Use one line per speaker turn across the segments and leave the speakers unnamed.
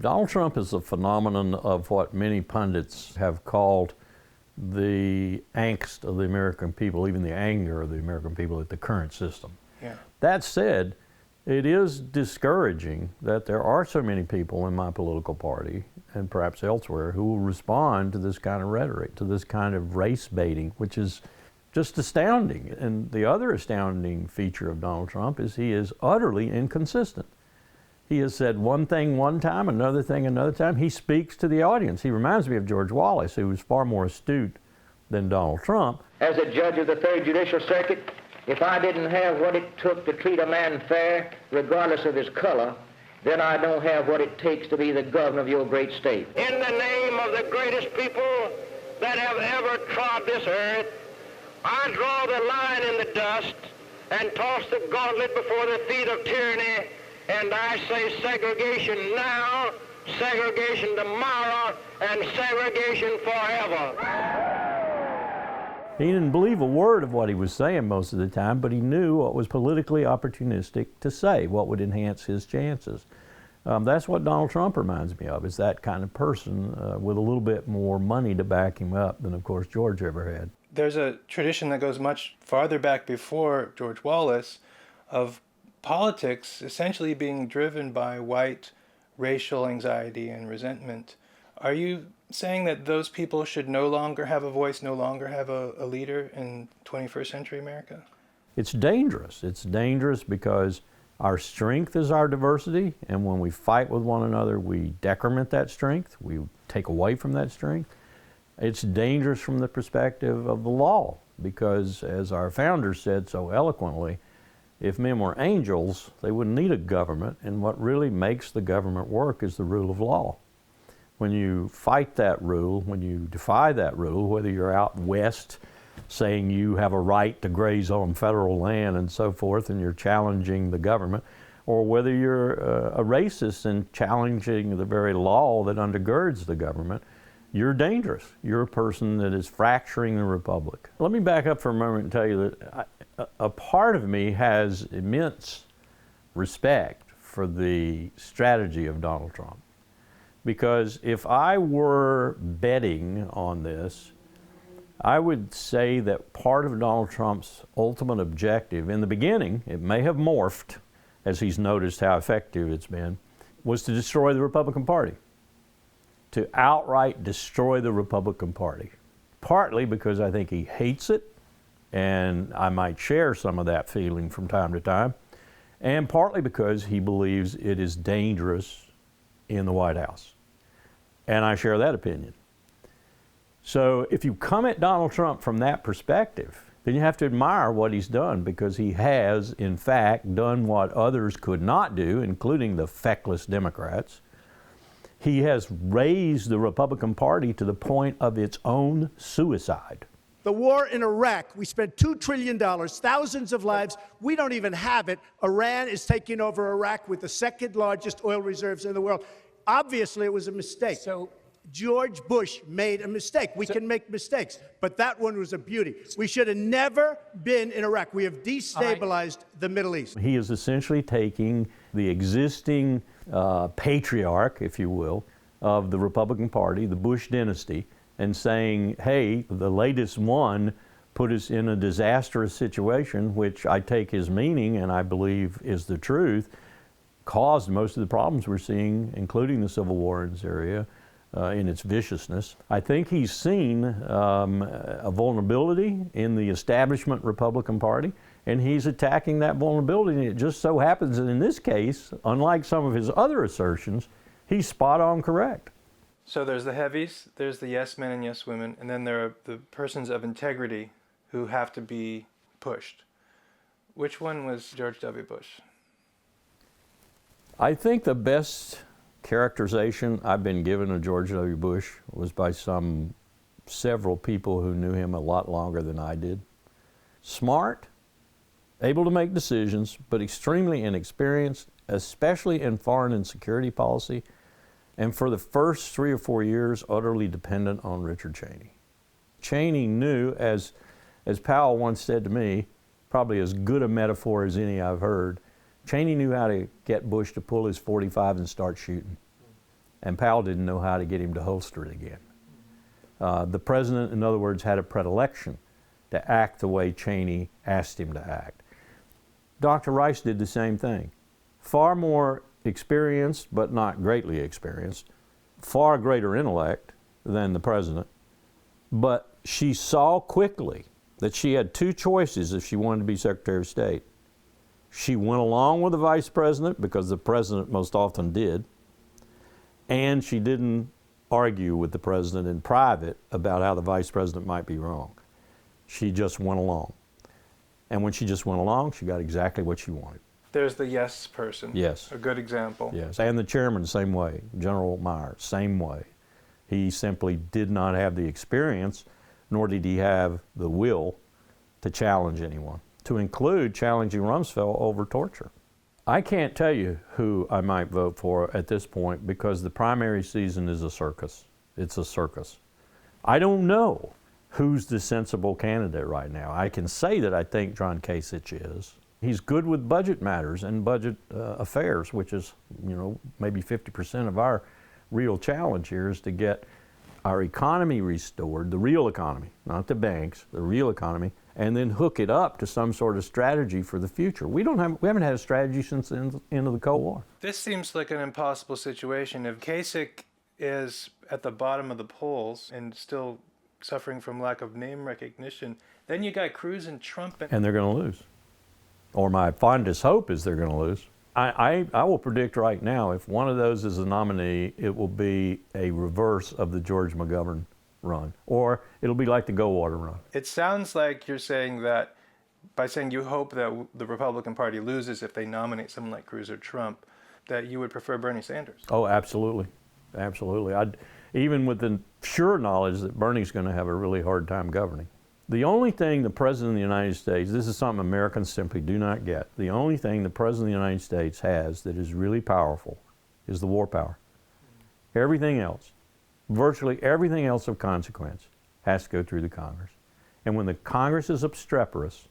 Donald Trump is a phenomenon of what many pundits have called the angst of the American people, even the anger of the American people at the current system.
Yeah.
That said, it is discouraging that there are so many people in my political party, and perhaps elsewhere, who will respond to this kind of rhetoric, to this kind of race baiting, which is just astounding. And the other astounding feature of Donald Trump is he is utterly inconsistent. He has said one thing one time, another thing another time. He speaks to the audience. He reminds me of George Wallace, who was far more astute than Donald Trump.
As a judge of the Third Judicial Circuit, if I didn't have what it took to treat a man fair, regardless of his color, then I don't have what it takes to be the governor of your great state.
In the name of the greatest people that have ever trod this earth, I draw the line in the dust and toss the gauntlet before the feet of tyranny, and I say segregation now, segregation tomorrow, and segregation forever.
He didn't believe a word of what he was saying most of the time, but he knew what was politically opportunistic to say, what would enhance his chances. That's what Donald Trump reminds me of, is that kind of person with a little bit more money to back him up than, of course, George ever had.
There's a tradition that goes much farther back before George Wallace of politics essentially being driven by white racial anxiety and resentment. Are you saying that those people should no longer have a voice, no longer have a leader in 21st century America?
It's dangerous. It's dangerous because our strength is our diversity, and when we fight with one another, we decrement that strength, we take away from that strength. It's dangerous from the perspective of the law, because as our founders said so eloquently, if men were angels, they wouldn't need a government, and what really makes the government work is the rule of law. When you fight that rule, when you defy that rule, whether you're out west saying you have a right to graze on federal land and so forth, and you're challenging the government, or whether you're a racist and challenging the very law that undergirds the government, you're dangerous. You're a person that is fracturing the republic. Let me back up for a moment and tell you that a part of me has immense respect for the strategy of Donald Trump. Because if I were betting on this, I would say that part of Donald Trump's ultimate objective, in the beginning, it may have morphed, as he's noticed how effective it's been, was to destroy the Republican Party. To outright destroy the Republican Party. Partly because I think he hates it, and I might share some of that feeling from time to time, and partly because he believes it is dangerous in the White House. And I share that opinion. So if you come at Donald Trump from that perspective, then you have to admire what he's done, because he has, in fact, done what others could not do, including the feckless Democrats. He has raised the Republican Party to the point of its own suicide.
The war in Iraq, we spent $2 trillion, thousands of lives. We don't even have it. Iran is taking over Iraq with the second largest oil reserves in the world. Obviously, it was a mistake. So George Bush made a mistake. We can make mistakes, but that one was a beauty. We should have never been in Iraq. We have destabilized the Middle East.
He is essentially taking the existing patriarch, if you will, of the Republican Party, the Bush dynasty, and saying, hey, the latest one put us in a disastrous situation, which I take his meaning and I believe is the truth, caused most of the problems we're seeing, including the civil war in Syria, in its viciousness. I think he's seen a vulnerability in the establishment Republican Party, and he's attacking that vulnerability. And it just so happens that in this case, unlike some of his other assertions, he's spot on correct.
So there's the heavies, there's the yes men and yes women, and then there are the persons of integrity who have to be pushed. Which one was George W. Bush?
I think the best characterization I've been given of George W. Bush was by several people who knew him a lot longer than I did. Smart, able to make decisions, but extremely inexperienced, especially in foreign and security policy, and for the first 3 or 4 years, utterly dependent on Richard Cheney. Cheney knew, as Powell once said to me, probably as good a metaphor as any I've heard, Cheney knew how to get Bush to pull his .45 and start shooting. and Powell didn't know how to get him to holster it again. The president, in other words, had a predilection to act the way Cheney asked him to act. Dr. Rice did the same thing. Far more experienced, but not greatly experienced, far greater intellect than the president, but she saw quickly that she had two choices if she wanted to be Secretary of State. She went along with the vice president, because the president most often did, and she didn't argue with the president in private about how the vice president might be wrong. She just went along. And when she just went along, she got exactly what she wanted.
There's the yes person.
Yes.
A good example.
Yes, and the chairman, same way. General Myers, same way. He simply did not have the experience, nor did he have the will to challenge anyone, to include challenging Rumsfeld over torture. I can't tell you who I might vote for at this point, because the primary season is a circus. It's a circus. I don't know who's the sensible candidate right now. I can say that I think John Kasich is. He's good with budget matters and budget affairs, which is, maybe 50% of our real challenge here, is to get our economy restored, the real economy, not the banks, the real economy, and then hook it up to some sort of strategy for the future. We haven't had a strategy since the end of the Cold War.
This seems like an impossible situation. If Kasich is at the bottom of the polls and still suffering from lack of name recognition, then you got Cruz and Trump.
And they're going to lose. Or my fondest hope is they're going to lose. I will predict right now, if one of those is a nominee, it will be a reverse of the George McGovern run, or it'll be like the Goldwater run.
It sounds like you're saying that by saying you hope that the Republican Party loses if they nominate someone like Cruz or Trump, that you would prefer Bernie Sanders.
Oh, absolutely. Absolutely. Even with the sure knowledge that Bernie's going to have a really hard time governing. The only thing the President of the United States, this is something Americans simply do not get, the only thing the President of the United States has that is really powerful is the war power. Everything else, virtually everything else of consequence, has to go through the Congress. And when the Congress is obstreperous,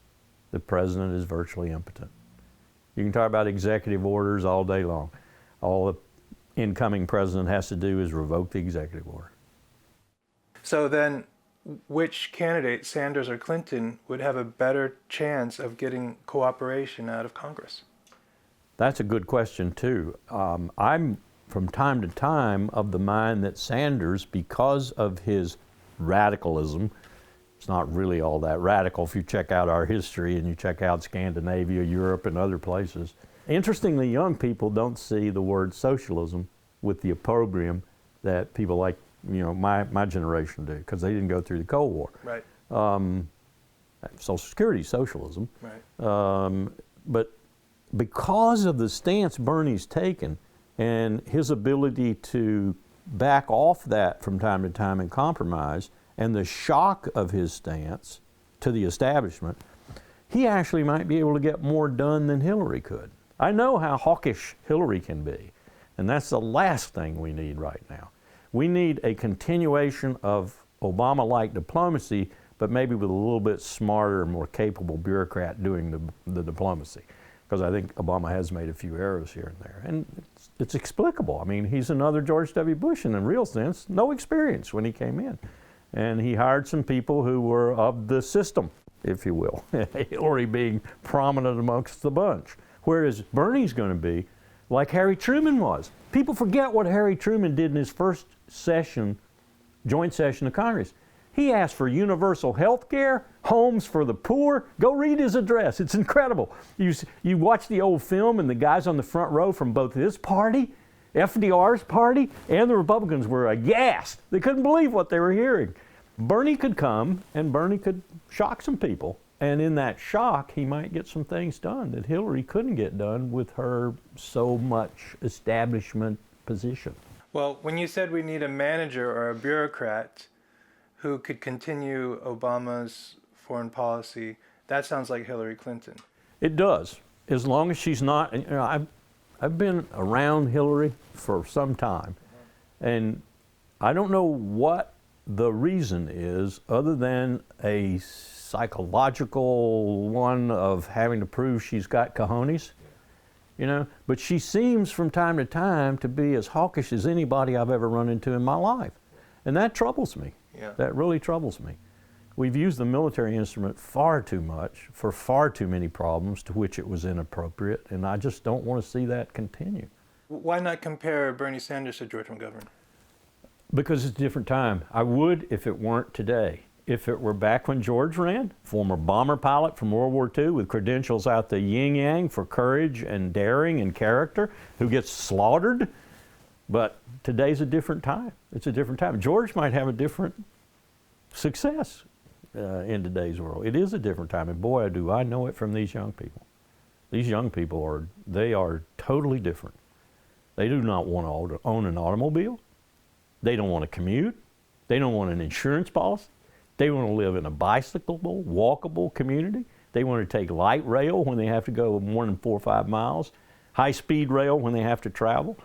the President is virtually impotent. You can talk about executive orders all day long. All the incoming President has to do is revoke the executive order.
So then, which candidate, Sanders or Clinton, would have a better chance of getting cooperation out of Congress?
That's a good question, too. I'm, from time to time, of the mind that Sanders, because of his radicalism, it's not really all that radical if you check out our history and you check out Scandinavia, Europe, and other places. Interestingly, young people don't see the word socialism with the opprobrium that people like my generation do, because they didn't go through the Cold War.
Right.
Social Security socialism.
Right.
But because of the stance Bernie's taken and his ability to back off that from time to time and compromise, and the shock of his stance to the establishment, he actually might be able to get more done than Hillary could. I know how hawkish Hillary can be, and that's the last thing we need right now. We need a continuation of Obama-like diplomacy, but maybe with a little bit smarter and more capable bureaucrat doing the diplomacy. Because I think Obama has made a few errors here and there. And it's explicable. I mean, he's another George W. Bush in a real sense, no experience when he came in. And he hired some people who were of the system, if you will, Hillary being prominent amongst the bunch. Whereas Bernie's going to be like Harry Truman was. People forget what Harry Truman did in his first session, joint session of Congress. He asked for universal health care, homes for the poor. Go read his address. It's incredible. You watch the old film, and the guys on the front row from both his party, FDR's party, and the Republicans were aghast. They couldn't believe what they were hearing. Bernie could come, and Bernie could shock some people. And in that shock, he might get some things done that Hillary couldn't get done with her so much establishment position.
Well, when you said we need a manager or a bureaucrat who could continue Obama's foreign policy, that sounds like Hillary Clinton.
It does, as long as she's not. I've been around Hillary for some time, and I don't know what the reason is other than a psychological one of having to prove she's got cojones. you know. But she seems from time to time to be as hawkish as anybody I've ever run into in my life. And that troubles me.
Yeah.
That really troubles me. We've used the military instrument far too much for far too many problems to which it was inappropriate, and I just don't want to see that continue.
Why not compare Bernie Sanders to George McGovern?
Because it's a different time. I would if it weren't today. If it were back when George ran, former bomber pilot from World War II with credentials out the yin-yang for courage and daring and character, who gets slaughtered. But today's a different time. It's a different time. George might have a different success in today's world. It is a different time, and boy, do I know it from these young people. These young people are totally different. They do not want to own an automobile. They don't want to commute. They don't want an insurance policy. They want to live in a bicyclable, walkable community. They want to take light rail when they have to go more than 4 or 5 miles, high-speed rail when they have to travel.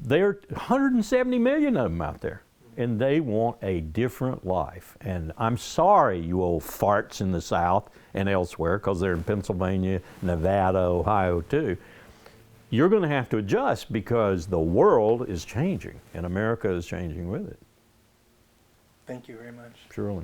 There are 170 million of them out there, and they want a different life. And I'm sorry, you old farts in the South and elsewhere, because they're in Pennsylvania, Nevada, Ohio too. You're going to have to adjust because the world is changing, and America is changing with it.
Thank you very much.
Surely.